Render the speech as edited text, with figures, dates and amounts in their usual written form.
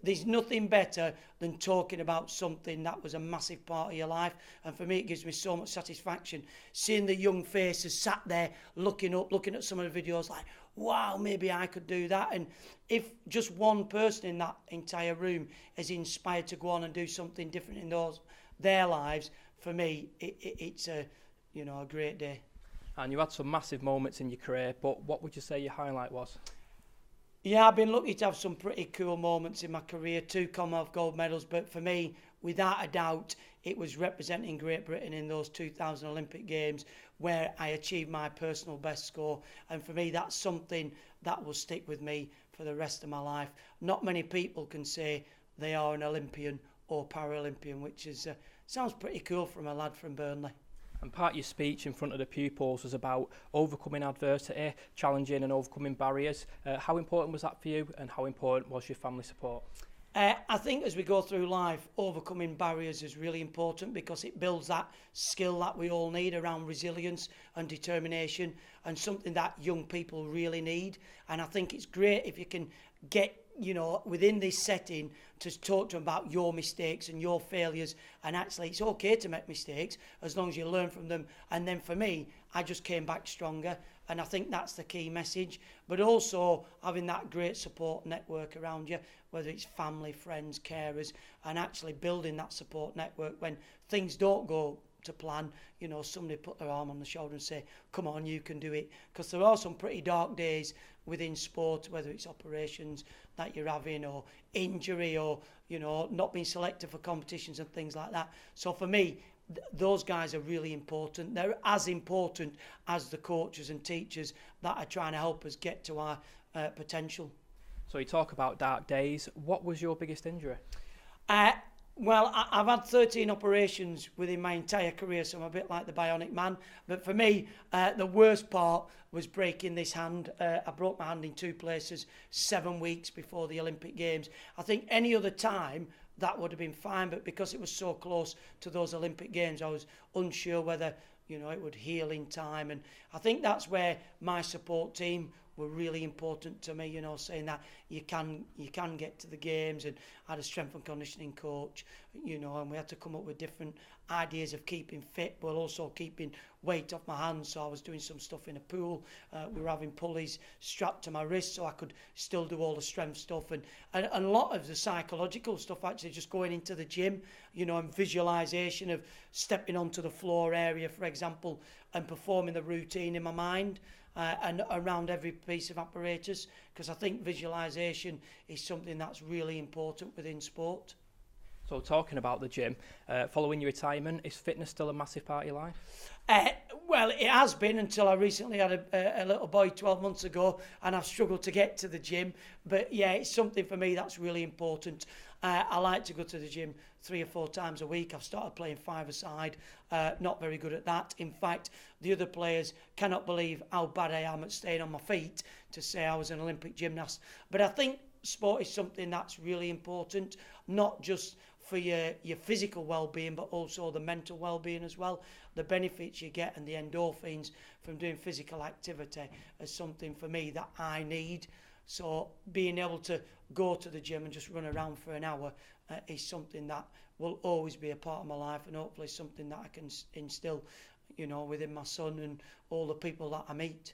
there's nothing better than talking about something that was a massive part of your life. And for me, it gives me so much satisfaction seeing the young faces sat there looking up, looking at some of the videos like, wow, maybe I could do that. And if just one person in that entire room is inspired to go on and do something different in their lives, for me, it's a great day. And you had some massive moments in your career, but what would you say your highlight was? Yeah, I've been lucky to have some pretty cool moments in my career, 2 Commonwealth gold medals, but for me, without a doubt, it was representing Great Britain in those 2000 Olympic Games where I achieved my personal best score. And for me, that's something that will stick with me for the rest of my life. Not many people can say they are an Olympian or Paralympian, which sounds pretty cool from a lad from Burnley. And part of your speech in front of the pupils was about overcoming adversity, challenging and overcoming barriers. How important was that for you, and how important was your family support? I think as we go through life, overcoming barriers is really important because it builds that skill that we all need around resilience and determination, and something that young people really need. And I think it's great if you can get, within this setting to talk to them about your mistakes and your failures. And actually, it's okay to make mistakes as long as you learn from them. And then for me, I just came back stronger. And I think that's the key message. But also having that great support network around you, whether it's family, friends, carers, and actually building that support network when things don't go to plan. Somebody put their arm on the shoulder and say, come on, you can do it. Because there are some pretty dark days within sport, whether it's operations that you're having or injury or, not being selected for competitions and things like that. So for me, those guys are really important. They're as important as the coaches and teachers that are trying to help us get to our potential. So you talk about dark days. What was your biggest injury? Well, I've had 13 operations within my entire career, so I'm a bit like the Bionic Man. But for me, the worst part was breaking this hand. I broke my hand in 2 places 7 weeks before the Olympic Games. I think any other time that would have been fine, but because it was so close to those Olympic Games, I was unsure whether it would heal in time. And I think that's where my support team were really important to me, saying that you can get to the games. And I had a strength and conditioning coach, and we had to come up with different ideas of keeping fit, but also keeping weight off my hands. So I was doing some stuff in a pool. We were having pulleys strapped to my wrist so I could still do all the strength stuff. And a lot of the psychological stuff, actually just going into the gym, and visualization of stepping onto the floor area, for example, and performing the routine in my mind. And around every piece of apparatus, because I think visualization is something that's really important within sport. So talking about the gym, following your retirement, is fitness still a massive part of your life? Well, it has been until I recently had a little boy 12 months ago, and I've struggled to get to the gym. But yeah, it's something for me that's really important. I like to go to the gym 3 or 4 times a week. I've started playing 5-a-side. Not very good at that. In fact, the other players cannot believe how bad I am at staying on my feet to say I was an Olympic gymnast. But I think sport is something that's really important, not just for your physical well-being, but also the mental well-being as well. The benefits you get and the endorphins from doing physical activity is something for me that I need. So being able to go to the gym and just run around for an hour is something that will always be a part of my life, and hopefully something that I can instill, within my son and all the people that I meet.